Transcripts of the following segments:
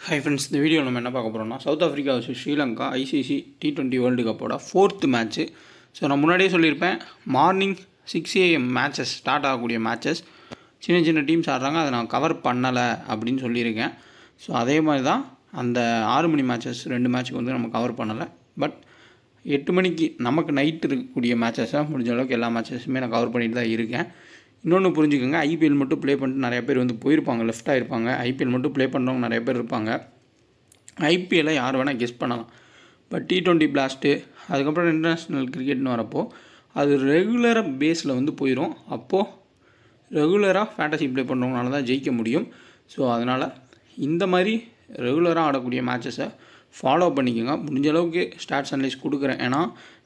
Hi friends, இந்த video நம்ம என்ன பார்க்க போகிறோம்னா South Africa vs Sri Lanka ICC T20 world கப்போட 4th மேட்ச்சு. ஸோ நான் முன்னாடியே சொல்லியிருப்பேன், மார்னிங் 6 AM மேட்சஸ் ஸ்டார்ட் ஆகக்கூடிய மேட்சஸ் சின்ன சின்ன டீம்ஸ் ஆடுறாங்க, அதை நான் கவர் பண்ணலை அப்படின்னு சொல்லியிருக்கேன். ஸோ அதே மாதிரி தான் அந்த 6 மணி மேட்சஸ் 2 மேட்ச்சுக்கு வந்து நம்ம கவர் பண்ணலை. பட் 8 மணிக்கு நமக்கு நைட்டு இருக்கக்கூடிய மேட்சஸாக முடிஞ்ச அளவுக்கு எல்லா மேட்சஸுமே நான் கவர் பண்ணிட்டு தான் இருக்கேன். இன்னொன்று புரிஞ்சுக்கோங்க, ஐபிஎல் மட்டும் ப்ளே பண்ணிட்டு நிறைய பேர் வந்து போயிருப்பாங்க, லெஃப்ட் ஆகிருப்பாங்க. ஐபிஎல் மட்டும் ப்ளே பண்ணுறவங்க நிறைய பேர் இருப்பாங்க. ஐபிஎல்லை யார் வேணால் கெஸ் பண்ணலாம். பட் T20 பிளாஸ்ட்டு அதுக்கப்புறம் இன்டர்நேஷ்னல் கிரிக்கெட்னு வரப்போ அது ரெகுலராக பேஸில் வந்து போயிடும். அப்போது ரெகுலராக ஃபேண்டசி ப்ளே பண்ணுறவங்களால தான் ஜெயிக்க முடியும். ஸோ அதனால் இந்த மாதிரி ரெகுலராக ஆடக்கூடிய மேட்சஸை ஃபாலோ பண்ணிக்கோங்க. முடிஞ்ச அளவுக்கு ஸ்டாட்ஸ் அனலைஸ் கொடுக்குறேன். ஏன்னா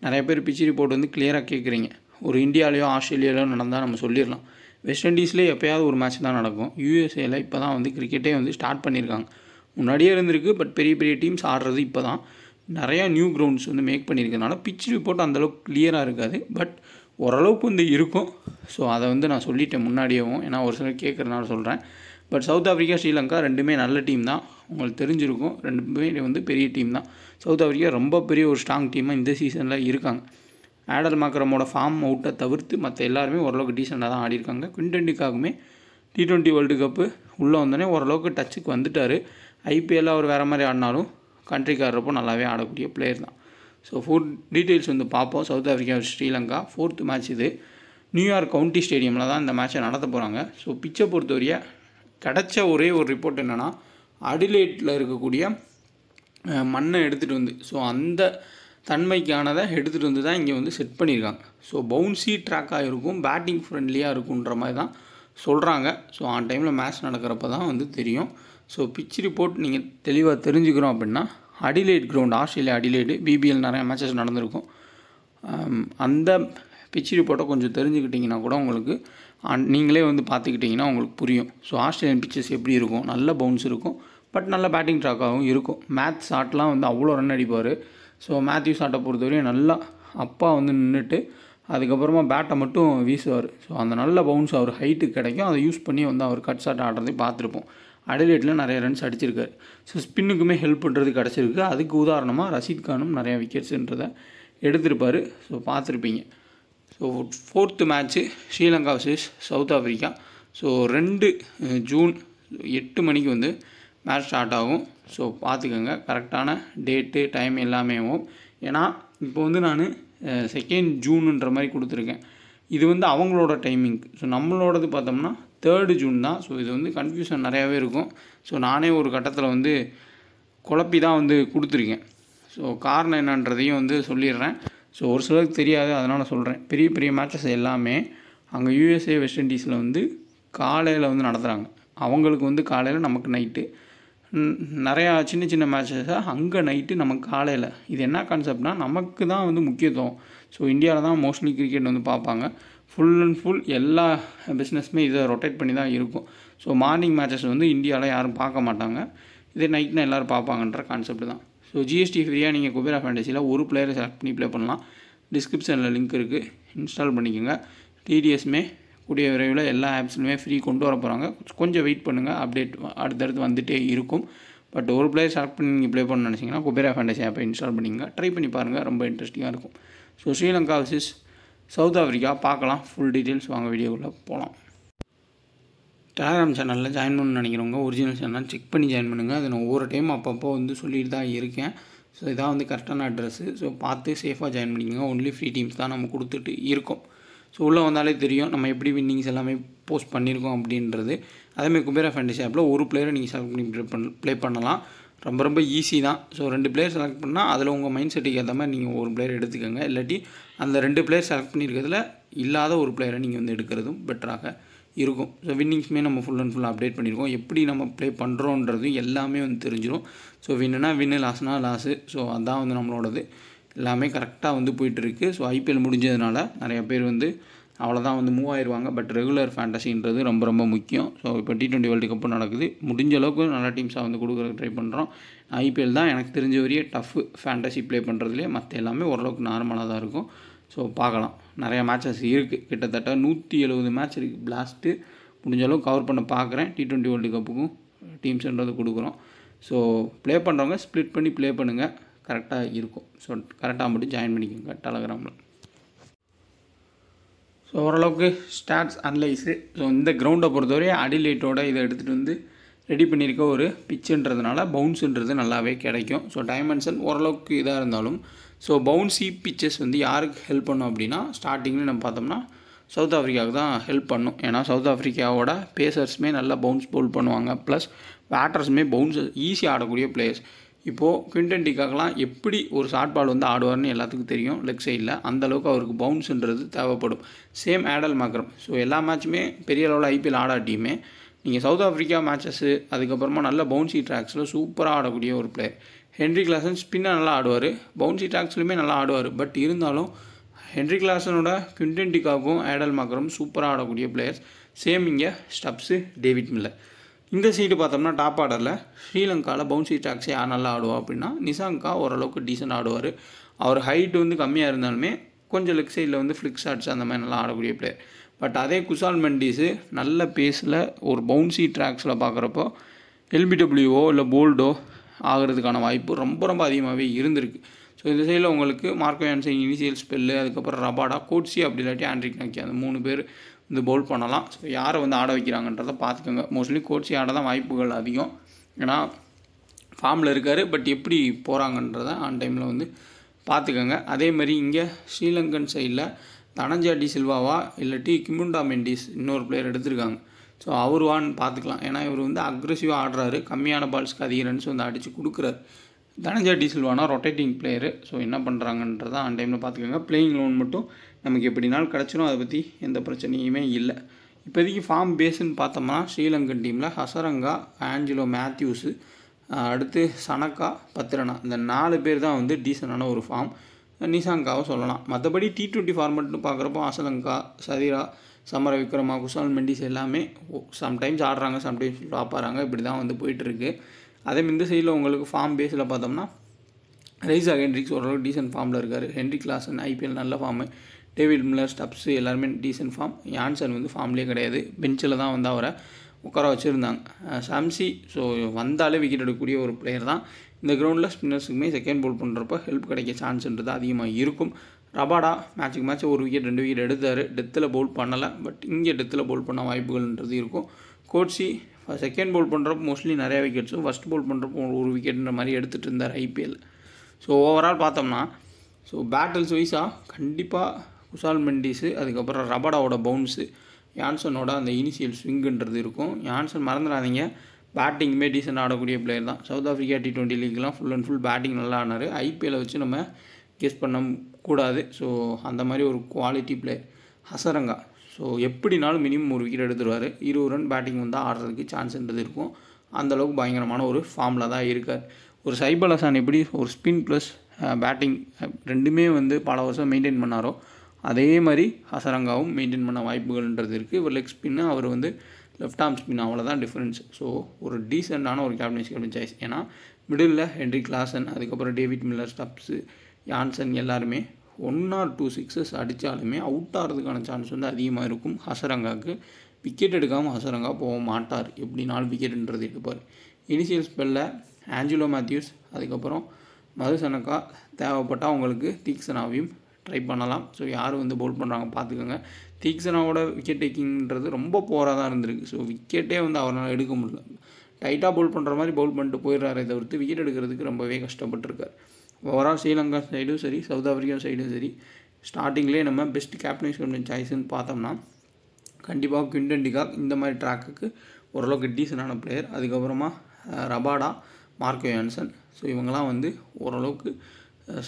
நிறைய பேர் பிச் ரிப்போர்ட் வந்து கிளியராக கேட்குறீங்க. ஒரு இந்தியாவிலையோ ஆஸ்திரேலியாவிலையோ நடந்தால் நம்ம சொல்லிடலாம். வெஸ்ட் இண்டீஸ்லேயே எப்போயாவது ஒரு மேட்ச் தான் நடக்கும். யூஎஸ்ஏல இப்போ தான் வந்து கிரிக்கெட்டே வந்து ஸ்டார்ட் பண்ணியிருக்காங்க. முன்னாடியே இருந்திருக்கு, பட் பெரிய பெரிய டீம்ஸ் ஆடுறது இப்போ தான். நிறையா நியூ கிரவுண்ட்ஸ் வந்து மேக் பண்ணியிருக்கனால பிச் ரிப்போர்ட் அந்தளவுக்கு கிளியராக இருக்காது, பட் ஓரளவுக்கு வந்து இருக்கும். ஸோ அதை வந்து நான் சொல்லிட்டேன் முன்னாடியேவும், ஏன்னா ஒரு சிலர் கேட்குறதுனால சொல்கிறேன். பட் சவுத் ஆஃப்ரிக்கா ஸ்ரீலங்கா ரெண்டுமே நல்ல டீம் தான், உங்களுக்கு தெரிஞ்சிருக்கும். ரெண்டுமே வந்து பெரிய டீம் தான். சவுத் ஆஃப்ரிக்கா ரொம்ப பெரிய ஒரு ஸ்ட்ராங் டீமாக இந்த சீசனில் இருக்காங்க. ஆடல் மாக்ரமோட ஃபார்ம் அவுட்டை தவிர்த்து மற்ற எல்லாருமே ஓரளவுக்கு டீசெண்டாக தான் ஆடிருக்காங்க. குவிண்டன் டி காக்குமே T20 வேர்ல்டு கப்பு உள்ளே வந்தோடனே ஓரளவுக்கு டச்சுக்கு வந்துட்டார். ஐபிஎல்லில் அவர் வேறு மாதிரி ஆடினாலும் கண்ட்ரிக்கு ஆடுறப்போ நல்லாவே ஆடக்கூடிய பிளேயர் தான். ஸோ டீட்டெயில்ஸ் வந்து பார்ப்போம். South Africa Sri Lanka 4th match இது. நியூயார்க் கவுண்டி ஸ்டேடியமில் தான் இந்த மேட்சை நடத்த போகிறாங்க. ஸோ பிச்சை பொறுத்தவரைய கிடச்ச ஒரே ஒரு ரிப்போர்ட் என்னென்னா, அடிலேட்டில் இருக்கக்கூடிய மண்ணை எடுத்துகிட்டு வந்து, ஸோ அந்த தன்மைக்கானதை எடுத்துகிட்டு வந்து தான் இங்கே வந்து செட் பண்ணியிருக்காங்க. ஸோ பவுன்சி ட்ராக்காக இருக்கும், பேட்டிங் ஃப்ரெண்ட்லியாக இருக்குன்ற மாதிரி தான் சொல்கிறாங்க. ஸோ ஆன் டைமில் மேட்ச் நடக்கிறப்ப தான் வந்து தெரியும். ஸோ பிச் ரிப்போர்ட் நீங்கள் தெளிவாக தெரிஞ்சுக்கிறோம் அப்படின்னா, அடிலேட் கிரவுண்ட், ஆஸ்திரேலியா அடிலேடு, பிபிஎல் நிறையா மேட்சஸ் நடந்திருக்கும். அந்த பிச் ரிப்போர்ட்டை கொஞ்சம் தெரிஞ்சுக்கிட்டிங்கன்னா கூட உங்களுக்கு நீங்களே வந்து பார்த்துக்கிட்டிங்கன்னா உங்களுக்கு புரியும். ஸோ ஆஸ்திரேலியன் பிச்சஸ் எப்படி இருக்கும், நல்ல பவுன்ஸ் இருக்கும், பட் நல்ல பேட்டிங் ட்ராக்காகவும் இருக்கும். மேத்யூஸ் ஷாட்லாம் வந்து அவ்வளோ ரன் அடிப்பார். ஸோ மேத்யூஸ் ஷாட்டை பொறுத்தவரையும் நல்லா அப்பா வந்து நின்றுட்டு அதுக்கப்புறமா பேட்டை மட்டும் வீசுவார். ஸோ அந்த நல்ல பவுன்ஸ் அவர் ஹைட்டுக்கு கிடைக்கும். அதை யூஸ் பண்ணி வந்து அவர் கட் ஷாட் ஆடுறதை பார்த்துருப்போம். அடிலேட்டில் நிறைய ரன்ஸ் அடிச்சிருக்காரு. ஸோ ஸ்பின்னுக்குமே ஹெல்ப் பண்ணுறது கிடச்சிருக்கு. அதுக்கு உதாரணமாக ரஷீத் கானும் நிறையா விக்கெட்ஸுன்றதை எடுத்திருப்பார். ஸோ பார்த்துருப்பீங்க. So 4th match Sri Lanka vs south Africa. So 2 June 8 மணிக்கு வந்து மேட்ச் ஸ்டார்ட் ஆகும். ஸோ பார்த்துக்கோங்க, கரெக்டான டேட்டு டைம் எல்லாமேவும். ஏன்னா இப்போ வந்து நான் 2 ஜூனுன்ற மாதிரி கொடுத்துருக்கேன். இது வந்து அவங்களோட டைமிங். ஸோ நம்மளோடது பார்த்தோம்னா 3 ஜூன் தான். ஸோ இது வந்து கன்ஃபியூஷன் நிறையாவே இருக்கும். ஸோ நானே ஒரு கட்டத்தில் வந்து குழப்பி தான் வந்து கொடுத்துருக்கேன். ஸோ காரணம் என்னன்றதையும் வந்து சொல்லிடுறேன். ஸோ ஒரு சிலருக்கு தெரியாது, அதனால் சொல்கிறேன். பெரிய பெரிய மேட்சஸ் எல்லாமே அங்கே யூஎஸ்ஏ வெஸ்ட் இண்டீஸில் வந்து காலையில் வந்து நடத்துகிறாங்க. அவங்களுக்கு வந்து காலையில், நமக்கு நைட்டு. நிறையா சின்ன சின்ன மேட்சஸாக அங்கே நைட்டு, நமக்கு காலையில். இது என்ன கான்செப்ட்னால், நமக்கு தான் வந்து முக்கியத்துவம். ஸோ இந்தியாவில் தான் மோஸ்ட்லி கிரிக்கெட் வந்து பார்ப்பாங்க. ஃபுல் அண்ட் ஃபுல் எல்லா பிஸ்னஸுமே இதை ரொட்டேட் பண்ணி தான் இருக்கும். ஸோ மார்னிங் மேட்சஸ் வந்து இந்தியாவில் யாரும் பார்க்க மாட்டாங்க. இதே நைட்னா எல்லோரும் பார்ப்பாங்கன்ற கான்செப்ட் தான். ஸோ ஜிஎஸ்டி ஃப்ரீயாக நீங்கள் குபேரா ஃபேண்டசியில் ஒரு பிளேயரை செலக்ட் பண்ணி ப்ளே பண்ணலாம். டிஸ்கிரிப்ஷனில் லிங்க் இருக்குது, இன்ஸ்டால் பண்ணிக்கோங்க. டிடிஎஸ்மே கூடிய விரைவில் எல்லா ஆப்ஸ்லையுமே ஃப்ரீ கொண்டு வர போகிறாங்க. கொஞ்சம் வெயிட் பண்ணுங்கள், அப்டேட் அடுத்தடுத்து வந்துகிட்டே இருக்கும். பட் ஒரு பிளேயர் செலக்ட் பண்ணி நீங்கள் ப்ளே பண்ணணும்னு நினச்சிங்கன்னா குபேரா ஃபேண்டசி ஆப்பை இன்ஸ்டால் பண்ணிங்க, ட்ரை பண்ணி பாருங்கள், ரொம்ப இன்ட்ரெஸ்டிங்காக இருக்கும். So Sri Lanka vs south Africa பார்க்கலாம். ஃபுல் டீட்டெயில்ஸ் வாங்க வீடியோக்குள்ளே போகலாம். டெலகிராம் சேனலில் ஜாயின் பண்ணணும்னு நினைக்கிறவங்க ஒரிஜினல் சேனல் செக் பண்ணி ஜாயின் பண்ணுங்கள். அது நான் ஒவ்வொரு டைம் அப்பப்போ வந்து சொல்லிட்டு தான் இருக்கேன். ஸோ இதான் வந்து கரெக்டான அட்ரஸ்ஸு. ஸோ பார்த்து சேஃபாக ஜாயின் பண்ணிக்கோங்க. ஒன்லி ஃப்ரீ டீம்ஸ் தான் நம்ம கொடுத்துட்டு இருக்கோம். ஸோ உள்ளே வந்தாலே தெரியும் நம்ம எப்படி வின்னிங்ஸ் எல்லாமே போஸ்ட் பண்ணியிருக்கோம் அப்படின்றது. அதேமாதிரி குபேரா ஃபேண்டசி ஆப்பில் ஒரு பிளேயரை நீங்கள் செலக்ட் பண்ணி ப்ளே பண்ணலாம். ரொம்ப ரொம்ப ஈஸி தான். ஸோ 2 பிளேயர் செலக்ட் பண்ணால் அதில் உங்கள் மைண்ட் செட்டுக்கு ஏற்ற மாதிரி நீங்கள் ஒரு பிளேயர் எடுத்துக்கோங்க. இல்லாட்டி அந்த 2 பிளேயர் செலக்ட் பண்ணியிருக்கிறதுல இல்லாத ஒரு பிளேயரை நீங்கள் வந்து எடுக்கிறதும் பெட்டராக இருக்கும். ஸோ வின்னிங்ஸுமே நம்ம ஃபுல் அண்ட் ஃபுல் அப்டேட் பண்ணியிருக்கோம். எப்படி நம்ம ப்ளே பண்ணுறோன்றது எல்லாமே வந்து தெரிஞ்சிடும். ஸோ வின்னுனா வின்னு, லாஸ்னா லாஸு. ஸோ அதான் வந்து நம்மளோடது எல்லாமே கரெக்டாக வந்து போயிட்டுருக்கு. ஸோ ஐபிஎல் முடிஞ்சதுனால நிறைய பேர் வந்து அவ்வளோதான் வந்து மூவ் ஆயிடுவாங்க. பட் ரெகுலர் ஃபேண்டசின்றது ரொம்ப ரொம்ப முக்கியம். ஸோ இப்போ T20 வேர்ல்டு கப்பு நடக்குது. முடிஞ்ச அளவுக்கு நல்ல டீம்ஸாக வந்து கொடுக்குறதுக்கு ட்ரை பண்ணுறோம். ஐபிஎல் தான் எனக்கு தெரிஞ்ச வரையே டஃப் ஃபேண்டசி ப்ளே பண்ணுறதுலேயே. மற்ற எல்லாமே ஓரளவுக்கு நார்மலாக தான் இருக்கும். ஸோ பார்க்கலாம், நிறையா மேட்சஸ் இருக்குது. கிட்டத்தட்ட 170 மேட்ச் இருக்குது. பிளாஸ்ட்டு முடிஞ்ச அளவுக்கு கவர் பண்ண பார்க்குறேன். T20 வேர்ல்டு கப்புக்கும் டீம்ஸ்ன்றது கொடுக்குறோம். ஸோ ப்ளே பண்ணுறவங்க ஸ்ப்ளிட் பண்ணி ப்ளே பண்ணுங்கள், கரெக்டாக இருக்கும். ஸோ கரெக்டாக மட்டும் ஜாயின் பண்ணிக்கோங்க டெலகிராமில். ஸோ ஓரளவுக்கு ஸ்டாட்ஸ் அனலைஸு. ஸோ இந்த கிரவுண்டை பொறுத்தவரை அடிலைட்டோட இதை எடுத்துகிட்டு வந்து ரெடி பண்ணியிருக்க ஒரு பிச்சுன்றதுனால பவுன்ஸுன்றது நல்லாவே கிடைக்கும். ஸோ டைமென்ஷன் ஓரளவுக்கு இதாக இருந்தாலும் ஸோ பவுன்ஸி பிச்சஸ் வந்து யாருக்கு ஹெல்ப் பண்ணும் அப்படின்னா, ஸ்டார்டிங்கில் நம்ம பார்த்தோம்னா சவுத் ஆஃப்ரிக்காவுக்கு தான் ஹெல்ப் பண்ணும். ஏன்னா சவுத் ஆஃப்ரிக்காவோட பேசர்ஸுமே நல்லா பவுன்ஸ் பவுல் பண்ணுவாங்க, ப்ளஸ் பேட்டர்ஸுமே பவுன்ஸ் ஈஸியாக ஆடக்கூடிய பிளேயர்ஸ். இப்போது குவிண்டன் டிகாக்லாம் எப்படி ஒரு ஷார்ட் பால் வந்து ஆடுவார்னு எல்லாத்துக்கும் தெரியும் லெக் சைடில், அந்தளவுக்கு அவருக்கு பவுன்ஸுன்றது தேவைப்படும். சேம் ஆடல் மாக்ரம். ஸோ எல்லா மேட்சுமே பெரிய அளவில் ஐபிஎல் ஆடாட்டியுமே நீங்கள் சவுத் ஆஃப்ரிக்கா மேட்சஸ்ஸு அதுக்கப்புறமா நல்ல பவுன்சி ட்ராக்ஸில் சூப்பராக ஆடக்கூடிய ஒரு பிளேயர். ஹென்ரி கிளாசன் ஸ்பின்னர் நல்லா ஆடுவார், பவுன்சி ட்ராக்ஸ்லையுமே நல்லா ஆடுவார். பட் இருந்தாலும் ஹென்ரி கிளாசனோட குவிண்டன் டிகாக்கும் ஆடல் மாக்ரம் சூப்பராக ஆடக்கூடிய பிளேயர்ஸ். சேம் இங்கே ஸ்டப்ஸு, டேவிட் மில்லர். இந்த சைடு பார்த்தோம்னா டாப் ஆர்டரில் ஸ்ரீலங்காவில் பவுன்சி ட்ராக்ஸை யார் நல்லா ஆடுவா அப்படின்னா நிசாங்கா ஓரளவுக்கு டீசென்ட் ஆடுவார். அவர் ஹைட் வந்து கம்மியாக இருந்தாலுமே கொஞ்சம் லெக் சைடில் வந்து ஃப்ளிக் ஷாட்ஸ் அந்த மாதிரி நல்லா ஆடக்கூடிய பிளேயர். பட் அதே குசால் மெண்டீஸு நல்ல பேஸில் ஒரு பவுன்சி ட்ராக்ஸில் பார்க்குறப்போ எல்பிடபிள்யூஓ இல்லை போல்டோ ஆகிறதுக்கான வாய்ப்பு ரொம்ப ரொம்ப அதிகமாகவே இருந்திருக்கு. ஸோ இந்த சைடில் உங்களுக்கு மார்க்கோ யான்சன் இனிஷியல் ஸ்பெல்லு, அதுக்கப்புறம் ரபாடா, கோட்ஸி, அப்படி இல்லாட்டி ஆண்ட்ரிக் நாக்கி, அந்த 3 பேர் வந்து பவுல் பண்ணலாம். ஸோ யாரை வந்து ஆட வைக்கிறாங்கன்றதை பார்த்துக்கோங்க. மோஸ்ட்லி கோட்ஸி ஆட தான் வாய்ப்புகள் அதிகம், ஏன்னா ஃபார்மில் இருக்கார். பட் எப்படி போகிறாங்கன்றதை ஆன் டைமில் வந்து பார்த்துக்கோங்க. அதேமாதிரி இங்கே ஸ்ரீலங்கன் சைடில் தனஞ்சா டி சில்வாவா இல்லாட்டி கிமுண்டா மெண்டிஸ் இன்னொரு பிளேயர் எடுத்திருக்காங்க. ஸோ அவருவான்னு பார்த்துக்கலாம். ஏன்னா இவர் வந்து அக்ரெசிவாக ஆடுறாரு, கம்மியான பால்ஸ்க்கு அதிக ரன்ஸ் வந்து அடித்து கொடுக்குறாரு. தனஞ்சா டி சில்வானா ரொட்டேட்டிங் பிளேயரு. ஸோ என்ன பண்ணுறாங்கன்றதான் ஆன் டைமில் பார்த்துக்கோங்க. பிளேயிங் லோன் மட்டும் நமக்கு எப்படி நாள் கிடச்சிடும், அதை பற்றி எந்த பிரச்சனையுமே இல்லை. இப்போதைக்கு ஃபார்ம் பேஸுன்னு பார்த்தோம்னா ஸ்ரீலங்கன் டீமில் ஹசரங்கா, ஆஞ்சலோ மேத்யூஸு, அடுத்து சனக்கா, பத்ரனா, இந்த 4 பேர் தான் வந்து டீசெண்டான ஒரு ஃபார்ம். நிசாங்காவை சொல்லலாம். மற்றபடி T20 ஃபார்மெட்னு பார்க்குறப்போ அசலங்கா, சதிரா, சமர விக்ரமா, குசால் மெண்டிஸ் எல்லாமே சம்டைம்ஸ் ஆடுறாங்க, சம்டைம்ஸ் டாப் ஆகிறாங்க. இப்படி தான் வந்து போயிட்டுருக்கு. அதே இந்த சைடில் உங்களுக்கு ஃபார்ம் பேஸில் பார்த்தோம்னா ரைஸாக் ஹென்ட்ரிக்ஸ் ஓரளவுக்கு டீசென்ட் ஃபார்மில் இருக்கார். ஹென்ரி கிளாசன் ஐபிஎல் நல்ல ஃபார்மு, டேவிட் மில்லர், ஸ்டப்ஸு எல்லாருமே டீசென்ட் ஃபார்ம். யான்சன் வந்து ஃபார்ம்லேயே கிடையாது, பெஞ்சில் தான் வந்து அவரை உட்கார வச்சுருந்தாங்க. சாம்சி ஸோ வந்தாலே விக்கெட் எடுக்கக்கூடிய ஒரு பிளேயர் தான். இந்த கிரவுண்டில் ஸ்பின்னர்ஸுக்குமே செகண்ட் பவுல் பண்ணுறப்போ ஹெல்ப் கிடைக்க சான்ஸ்ன்றது அதிகமாக இருக்கும். ரபாடா மேட்சுக்கு மேட்ச் 1 விக்கெட் 2 விக்கெட் எடுத்தார், டெத்தில் பவுல் பண்ணலை. பட் இங்கே டெத்தில் பவுல் பண்ண வாய்ப்புகள்ன்றது இருக்கும். கோட்ஸி செகண்ட் பவுல் பண்ணுறப்போ மோஸ்ட்லி நிறையா விக்கெட்ஸும், ஃபஸ்ட் பவுல் பண்ணுறப்போ 1 விக்கெட்ன்ற மாதிரி எடுத்துகிட்டு இருந்தார் ஐபிஎல். ஸோ ஓவரால் பார்த்தோம்னா ஸோ பேட்டில்ஸ் வைஸாக கண்டிப்பாக குசால் மெண்டீஸு, அதுக்கப்புறம் ரபாடாவோட பவுன்ஸு, யான்சனோட அந்த இனிஷியல் ஸ்விங்குன்றது இருக்கும். யான்சன் மறந்துடாதீங்க, பேட்டிங்குமே டீசெண்டாக ஆடக்கூடிய பிளேயர் தான். சவுத் ஆஃப்ரிக்கா T20 லீக்லாம் ஃபுல் அண்ட் ஃபுல் பேட்டிங் நல்லா ஆனார். ஐபிஎல்லை வச்சு நம்ம கெஸ் பண்ண கூடாது. ஸோ அந்த மாதிரி ஒரு குவாலிட்டி பிளேயர் ஹசரங்கா. ஸோ எப்படினாலும் மினிமம் 1 விக்கெட் எடுத்துருவார். 20 ரன் பேட்டிங் வந்தால் ஆடுறதுக்கு சான்ஸ்ன்றது இருக்கும். அந்தளவுக்கு பயங்கரமான ஒரு ஃபார்மில் தான் இருக்கார். ஒரு சைபல் ஹசான் எப்படி ஒரு ஸ்பின் ப்ளஸ் பேட்டிங் ரெண்டுமே வந்து பல வருஷம் மெயின்டைன் பண்ணாரோ, அதே மாதிரி ஹசரங்காவும் மெயின்டைன் பண்ண வாய்ப்புகள்ன்றது இருக்குது. ஒரு லெக் ஸ்பின்னு, அவர் வந்து லெஃப்ட் ஆர்ம் ஸ்பின், அவ்வளோதான் டிஃப்ரென்ஸ். ஸோ ஒரு டீசெண்டான ஒரு கேப்டன் சாய்ஸ். ஏன்னா மிடில் ஹென்ரி கிளாசன், அதுக்கப்புறம் டேவிட் மில்லர், ஸ்டப்ஸு, யான்சன் எல்லாருமே 1 or 2 சிக்ஸஸ் அடித்தாலுமே அவுட் ஆகிறதுக்கான சான்ஸ் வந்து அதிகமாக இருக்கும். ஹசரங்காவுக்கு விக்கெட் எடுக்காமல் ஹசரங்கா போக மாட்டார், எப்படி 4 விக்கெட்டுன்றது எடுப்பார். இனிஷியல் ஸ்பெல்லில் ஆஞ்சலோ மேத்யூஸ், அதுக்கப்புறம் மதுசனக்கா, தேவைப்பட்டால் உங்களுக்கு தீக்ஷனாவையும் ட்ரை பண்ணலாம். ஸோ யார் வந்து பவுல் பண்ணுறாங்க பார்த்துக்கோங்க. தீக்ஷனாவோட விக்கெட் டேக்கிங்கிறது ரொம்ப போராக தான் இருந்திருக்கு. ஸோ விக்கெட்டே வந்து அவரால் எடுக்க முடியல. டைட்டாக பவுல் பண்ணுற மாதிரி பவுல் பண்ணிட்டு போயிடுறாரே தவிர்த்து விக்கெட் எடுக்கிறதுக்கு ரொம்பவே கஷ்டப்பட்டுருக்கார். ஓவரால் ஸ்ரீலங்கா சைடும் சரி, சவுத் ஆஃப்ரிக்கா சைடும் சரி, ஸ்டார்டிங்லேயே நம்ம பெஸ்ட் கேப்டன் சாய்ஸ்ன்னு பார்த்தோம்னா கண்டிப்பாக குவிண்டன் டிகாக் இந்த மாதிரி ட்ராக்குக்கு ஓரளவுக்கு டீசெண்டான பிளேயர். அதுக்கப்புறமா ரபாடா, மார்க்கோ யான்சன், ஸோ இவங்கெல்லாம் வந்து ஓரளவுக்கு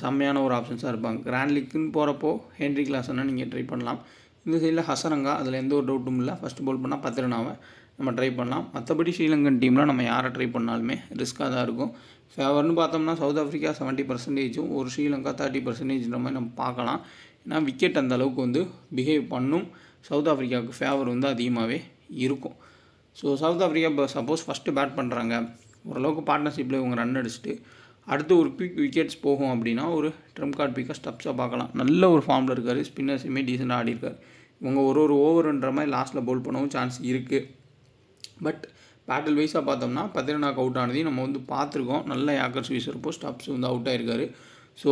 செம்மையான ஒரு ஆப்ஷன்ஸாக இருப்பாங்க. கிராண்ட் லீக்குன்னு போகிறப்போ ஹென்ரி கிளாசனை நீங்கள் ட்ரை பண்ணலாம். இந்த சைடில் ஹசரங்கா, அதில் எந்த ஒரு டவுட்டும் இல்லை. ஃபஸ்ட் பவுல் பண்ணால் பத்ரனாவை நம்ம ட்ரை பண்ணலாம். மற்றபடி ஸ்ரீலங்கன் டீமில் நம்ம யாரை ட்ரை பண்ணாலுமே ரிஸ்க்காக தான் இருக்கும். ஃபேவர்னு பார்த்தோம்னா சவுத் ஆஃப்ரிக்கா 70%, ஒரு ஸ்ரீலங்கா 30% மாதிரி நம்ம பார்க்கலாம். ஏன்னா விக்கெட் அந்த அளவுக்கு வந்து பிஹேவ் பண்ணும். சவுத் ஆஃப்ரிக்காவுக்கு ஃபேவர் வந்து அதிகமாகவே இருக்கும். ஸோ சவுத் ஆஃப்ரிக்கா இப்போ சப்போஸ் ஃபஸ்ட்டு பேட் பண்ணுறாங்க, ஓரளவுக்கு பார்ட்னர்ஷிப்பில் இவங்க ரன் அடிச்சுட்டு அடுத்து ஒரு பிக் விக்கெட்ஸ் போகும் அப்படின்னா ஒரு ட்ரம் கார்டு பிக்காக ஸ்டப்ஸாக பார்க்கலாம். நல்ல ஒரு ஃபார்மில் இருக்கார், ஸ்பின்னர்ஸுமே டீசெண்டாக ஆடிருக்கார். இவங்க ஒரு ஓவருன்ற மாதிரி லாஸ்ட்டில் பவுல் பண்ணவும் சான்ஸ் இருக்குது. பட் பேட்டில் வைஸாக பார்த்தோம்னா பத்திரனாக்கு அவுட் ஆனதையும் நம்ம வந்து பார்த்துருக்கோம். நல்ல யாக்கர்ஸ் வீசுகிறப்போ ஸ்டப்ஸ் வந்து அவுட் ஆகிருக்காரு. ஸோ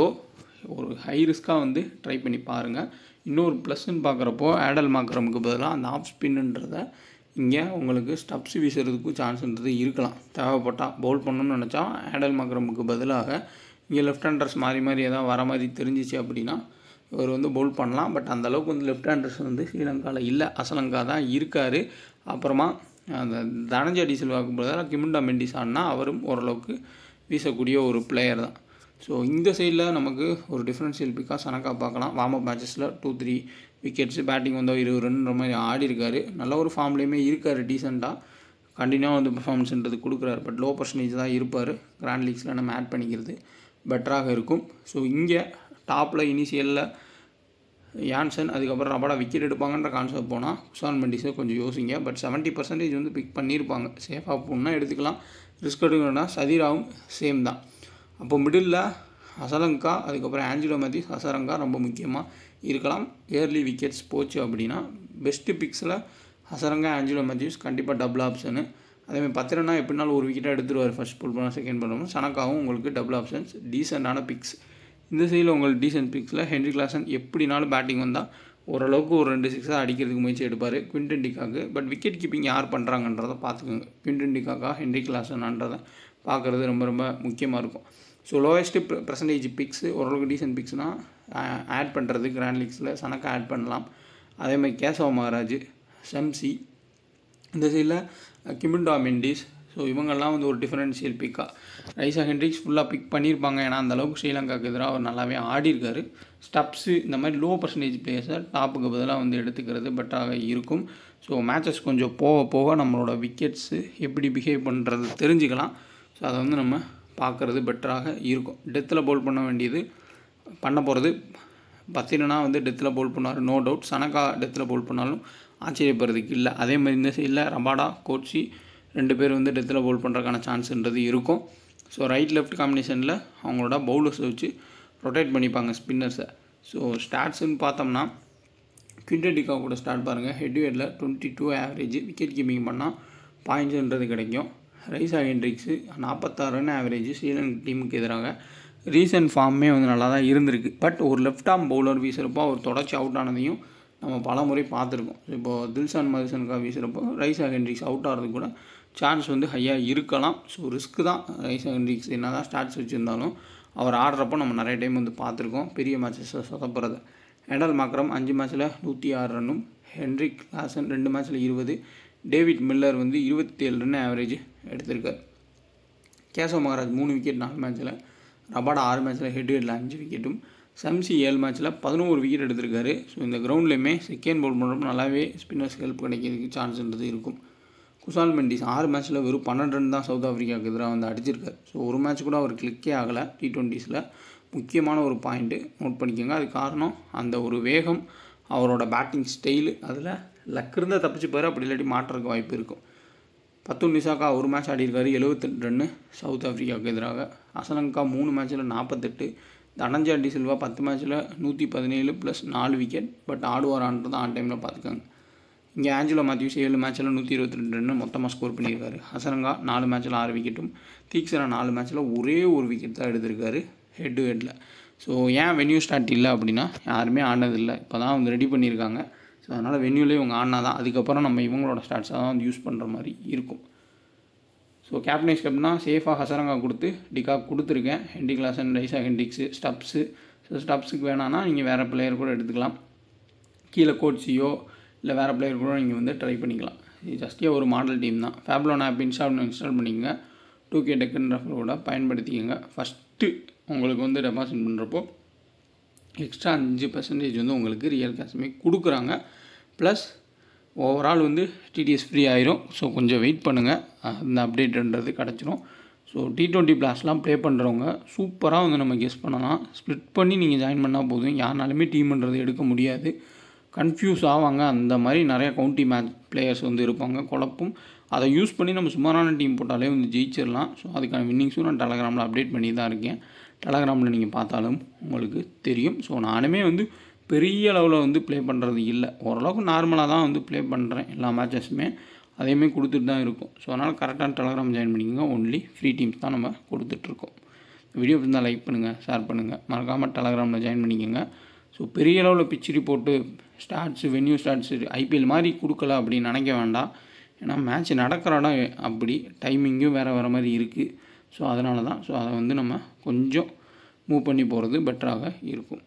ஒரு ஹை ரிஸ்க்காக வந்து ட்ரை பண்ணி பாருங்கள். இன்னொரு ப்ளஸ்ன்னு பார்க்குறப்போ ஆடல் மார்க்ரமுக்கு பதிலாக அந்த ஆஃப் ஸ்பின்னுன்றதை இங்கே உங்களுக்கு ஸ்டப்ஸ் வீசுறதுக்கும் சான்ஸ்ன்றது இருக்கலாம். தேவைப்பட்டால் பவுல் பண்ணணும்னு நினச்சா ஆடல் மார்க்ரமுக்கு பதிலாக இங்கே லெஃப்ட் ஹேண்டர்ஸ் மாறி மாறி எதாவது வர மாதிரி தெரிஞ்சிச்சு அப்படின்னா இவர் வந்து பவுல் பண்ணலாம். பட் அந்தளவுக்கு வந்து லெஃப்ட் ஹேண்டர்ஸ் வந்து ஸ்ரீலங்காவில் இல்லை, அசலங்கா தான் இருக்கார். அப்புறமா அந்த தனஞ்சய டி சில்வாவுக்கு பதிலாக கிமுண்டா மெண்டிஸ் ஆடினா அவரும் ஓரளவுக்கு வீசக்கூடிய ஒரு பிளேயர் தான். ஸோ இந்த சைடில் நமக்கு ஒரு டிஃப்ரென்ஷியல் பிக்காக சனக்கா பார்க்கலாம். வார்ம் அப் மேட்சஸில் 2-3 விக்கெட்ஸு, பேட்டிங் வந்து 20 ரன்ன்ற மாதிரி ஆடி இருக்கார். நல்ல ஒரு ஃபார்ம்லேயுமே இருக்கார். டீசெண்டாக கண்டினியூவாக வந்து பெர்ஃபார்மன்ஸ்ன்றது கொடுக்குறாரு. பட் லோ பர்சன்டேஜ் தான் இருப்பார். கிராண்ட் லீக்ஸில் நம்ம ஆட் பண்ணிக்கிறது பெட்டராக இருக்கும். ஸோ இங்கே டாப்பில் இனிஷியலில் யான்சன் அதுக்கப்புறம் ரபாடா விக்கெட் எடுப்பாங்கன்ற கான்செப்ட் போனால் குஷால் மெண்டிஸை கொஞ்சம் யோசிங்க. பட் 70% வந்து பிக் பண்ணியிருப்பாங்க. சேஃபாக போகணுன்னா எடுத்துக்கலாம், ரிஸ்க் எடுக்கணும்னா சதீராவும் சேம் தான். அப்போ மிடில் அசலங்கா அதுக்கப்புறம் ஆஞ்சலோ மேத்யூஸ், ஹசரங்கா ரொம்ப முக்கியமாக இருக்கலாம். ஏர்லி விக்கெட்ஸ் போச்சு அப்படின்னா பெஸ்ட்டு பிக்ஸில் ஹசரங்கா, ஆஞ்சலோ மேத்யூஸ் கண்டிப்பாக டபுள் ஆப்ஷனு. அதேமாதிரி பத்திரனா எப்படினாலும் ஒரு விக்கெட்டாக எடுத்துருவார். ஃபர்ஸ்ட் புல் பண்ணால் செகண்ட் பண்ணணும். சனக்காவும் உங்களுக்கு டபுள் ஆப்ஷன்ஸ், டீசெண்டான பிக்ஸ். இந்த சைடில் உங்களுக்கு டீசென்ட் பிக்ஸில் ஹென்ரி கிளாசன் எப்படினாலும் பேட்டிங் வந்தால் ஓரளவுக்கு ஒரு 2 6 அடிக்கிறதுக்கு முயற்சி எடுப்பார். Quinton de Kock. But wicket keeping யார் பண்ணுறாங்கன்றதை பார்த்துக்கோங்க. குவிண்டன் டிகாக்கா ஹென்ரி கிளாசன்ன்றதை பார்க்குறது ரொம்ப ரொம்ப முக்கியமாக இருக்கும். ஸோ லோவஸ்ட்டு பர்சன்டேஜ் பிக்ஸு ஓரளவுக்கு டீசென்ட் பிக்ஸ்னால் ஆட் பண்ணுறது கிராண்ட் லீக்ஸில் சனக்கா ஆட் பண்ணலாம். அதேமாதிரி கேசவ மகாராஜ், சம்சி, இந்த சைடில் கிமுண்டா மெண்டிஸ். ஸோ இவங்கெல்லாம் வந்து ஒரு டிஃபரன்ஷியல் பிக்காக. ரைசா ஹென்ட்ரிக்ஸ் ஃபுல்லாக பிக் பண்ணியிருப்பாங்க. ஏன்னா அந்தளவுக்கு ஸ்ரீலங்காவுக்கு எதிராக அவர் நல்லாவே ஆடிருக்காரு. ஸ்டப்ஸு இந்த மாதிரி லோ பர்சன்டேஜ் பிளேயர்ஸை டாப்புக்கு பதிலாக வந்து எடுத்துக்கிறது பெட்டராக இருக்கும். ஸோ மேட்சஸ் கொஞ்சம் போக போக நம்மளோட விக்கெட்ஸு எப்படி பிஹேவ் பண்ணுறது தெரிஞ்சுக்கலாம். ஸோ அதை வந்து நம்ம பார்க்குறது பெட்டராக இருக்கும். டெத்தில் பவுல் பண்ண வேண்டியது பண்ண போகிறது பத்திரனா வந்து டெத்தில் பவுல் பண்ணார், நோ டவுட். சனக்கா டெத்தில் பவுல் பண்ணாலும் ஆச்சரியப்படுறதுக்கு இல்லை. அதே மாதிரி இந்த சைடில் ரபாடா, கோட்ஸி 2 பேர் வந்து டெத்தில் பவுல் பண்ணுறதுக்கான சான்ஸ்ன்றது இருக்கும். ஸோ ரைட் லெஃப்ட் காம்பினேஷனில் அவங்களோட பவுலர்ஸை வச்சு ரொட்டேட் பண்ணிப்பாங்க ஸ்பின்னர்ஸை. ஸோ ஸ்டாட்ஸ்ன்னு பார்த்தோம்னா குவிண்டன் டிகாக் கூட ஸ்டார்ட் பாருங்கள். ஹெட்வேர்டில் 22 ஆவரேஜ், விக்கெட் கீப்பிங் பண்ணால் பாயிண்ட்ஸுன்றது கிடைக்கும். ரைசா ஹென்ட்ரிக்ஸு 46 ரன் ஆவரேஜ் ஸ்ரீலங்கா டீமுக்கு எதிராக. ரீசன்ட் ஃபார்மே வந்து நல்லா தான் இருந்திருக்கு. பட் ஒரு லெஃப்ட் ஆர்ம் பவுலர் வீசுகிறப்போ அவர் தொடர்ச்சி அவுட் ஆனதையும் நம்ம பல முறை பார்த்துருக்கோம். இப்போது தில்ஷான் மதுசனுக்காக வீசுகிறப்போ ரைசா ஹென்ட்ரிக்ஸ் அவுட் ஆகிறதுக்கு கூட சான்ஸ் வந்து ஹையாக இருக்கலாம். ஸோ ரிஸ்க்கு தான். ரைசா ஹென்ட்ரிக்ஸ் என்ன தான் ஸ்டாட்ஸ் வச்சுருந்தாலும் அவர் ஆடுறப்போ நம்ம நிறைய டைம் வந்து பார்த்துருக்கோம் பெரிய மேட்சஸை சொதப்புறதை. ஆடல் மார்க்ரம் 5 மேட்ச்சில் 106 ரன்னும், ஹென்ரி கிளாசன் 2 மேட்ச்சில் 20, டேவிட் மில்லர் வந்து 27 ரன் ஆவரேஜ் எடுத்திருக்கார். கேசவ மகாராஜ் 3 விக்கெட் 4 மேட்ச்சில், ரபாடா 6 மேட்ச்சில் ஹெட்வேர்டில் 5 விக்கெட்டும், சம்சி 7 மேட்ச்சில் 11 விக்கெட் எடுத்திருக்காரு. ஸோ இந்த கிரவுண்ட்லேயுமே செகண்ட் பவுல் பண்ணுறப்போ நல்லாவே ஸ்பின்னர்ஸ் ஹெல்ப் கிடைக்கிறதுக்கு சான்ஸ்ன்றது இருக்கும். குஷால் மெண்டிஸ் 6 மேட்ச்சில் வெறும் 12 ரன் தான் சவுத் ஆஃப்ரிக்காவுக்கு எதிராக வந்து அடிச்சிருக்காரு. ஸோ ஒரு மேட்ச் கூட அவர் கிளிக்கே ஆகலை. T20ஸில் முக்கியமான ஒரு பாயிண்ட்டு நோட் பண்ணிக்கோங்க. அது காரணம் அந்த ஒரு வேகம், அவரோட பேட்டிங் ஸ்டைலு. அதில் லக் இருந்தால் தப்பிச்சுப்பார், அப்படி இல்லாட்டி மாற்றுறதுக்கு வாய்ப்பு இருக்கும். பத்துன் நிசாக்கா ஒரு மேட்ச் ஆடிருக்காரு, 78 ரன்னு சவுத் ஆஃப்ரிக்காவுக்கு எதிராக. அசலங்கா 3 மேட்ச்சில் 48, தனஞ்சய டி சில்வா 10 மேட்ச்சில் 117 ப்ளஸ் 4 விக்கெட். பட் ஆடுவாரான்றது ஆன் டைமில் பார்த்துக்கோங்க. இங்கே ஆஞ்சலோ மேத்யூஸ் 7 மேட்ச்சில் 122 ரன்னு மொத்தமாக ஸ்கோர் பண்ணியிருக்காரு. ஹசரங்கா 4 மேட்ச்சில் 6 விக்கெட்டும், தீக்ஷனா 4 மேட்ச்சில் ஒரே ஒரு விக்கெட் தான் எடுத்திருக்காரு ஹெட்டில். ஸோ ஏன் வென்யூ ஸ்டார்ட் இல்லை அப்படின்னா யாருமே ஆடினதில்லை, இப்போ தான் வந்து ரெடி பண்ணியிருக்காங்க. ஸோ அதனால் வென்யூலேயே இவங்க ஆடினா தான் அதுக்கப்புறம் நம்ம இவங்களோட ஸ்டாட்ஸாக தான் வந்து யூஸ் பண்ணுற மாதிரி இருக்கும். ஸோ கேப்டனைஸ் கப்னா சேஃபாக ஹசரங்கா கொடுத்து டிகாக் கொடுத்துருக்கேன். Heinrich Klaasen, Reeza Hendricks, Stubbs. So ஸ்டப்ஸுக்கு வேணான்னா நீங்கள் வேறு பிளேயர் கூட எடுத்துக்கலாம். கீழே கோட்ஸியோ இல்லை வேறு பிளேயர் கூட நீங்கள் வந்து ட்ரை பண்ணிக்கலாம். இது ஜஸ்டியாக ஒரு மாடல் டீம் தான். ஃபேப்லோன் ஆப் இன்ஸ்டால் பண்ணிக்கங்க. 2K டெக்கன் ரெஃபரோட பயன்படுத்திக்கங்க. ஃபஸ்ட்டு உங்களுக்கு வந்து டெபாசிட் பண்ணுறப்போ எக்ஸ்ட்ரா 5% வந்து உங்களுக்கு ரியல் கேஷுமே கொடுக்குறாங்க. ப்ளஸ் ஓவரால் வந்து TDS ஃப்ரீ ஆயிரும். ஸோ கொஞ்சம் வெயிட் பண்ணுங்கள், அந்த அப்டேட்ன்றது கிடச்சிரும். ஸோ T20 பிளாஸ்லாம் ப்ளே பண்ணுறவங்க சூப்பராக வந்து நம்ம கெஸ் பண்ணலாம். ஸ்ப்ளிட் பண்ணி நீங்கள் ஜாயின் பண்ணால் போதும். யாருனாலுமே டீம்ன்றது எடுக்க முடியாது, கன்ஃபியூஸ் ஆவாங்க. அந்த மாதிரி நிறையா கவுண்டி மேட்ச் பிளேயர்ஸ் வந்து இருப்பாங்க, குழப்பும். அதை யூஸ் பண்ணி நம்ம சுமாரான டீம் போட்டாலே வந்து ஜெயிச்சிடலாம். ஸோ அதுக்கான வின்னிங்ஸும் நான் டெலகிராமில் அப்டேட் பண்ணி தான் இருக்கேன். டெலகிராமில் நீங்கள் பார்த்தாலும் உங்களுக்கு தெரியும். ஸோ நானுமே வந்து பெரிய அளவில் வந்து ப்ளே பண்ணுறது இல்லை, ஓரளவுக்கு நார்மலாக தான் வந்து ப்ளே பண்ணுறேன் எல்லா மேட்சஸுமே. அதையுமே கொடுத்துட்டு தான் இருக்கும். ஸோ அதனால் கரெக்டான டெலகிராம் ஜாயின் பண்ணிக்கோங்க. ஒன்லி ஃப்ரீ டீம்ஸ் தான் நம்ம கொடுத்துட்ருக்கோம். வீடியோ இருந்தால் லைக் பண்ணுங்கள், ஷேர் பண்ணுங்கள், மறக்காமல் டெலகிராமில் ஜாயின் பண்ணிக்கோங்க. ஸோ பெரிய அளவில் pitch report stats venue stats IPL மாதிரி கொடுக்கல அப்படின்னு நினைக்க வேண்டாம். ஏன்னா மேட்ச் நடக்கிற இடம் அப்படி டைமிங்கும் வேறு மாதிரி இருக்குது. ஸோ அதனால தான். ஸோ அதை வந்து நம்ம கொஞ்சம் மூவ் பண்ணி போகிறது பெட்டராக இருக்கும்.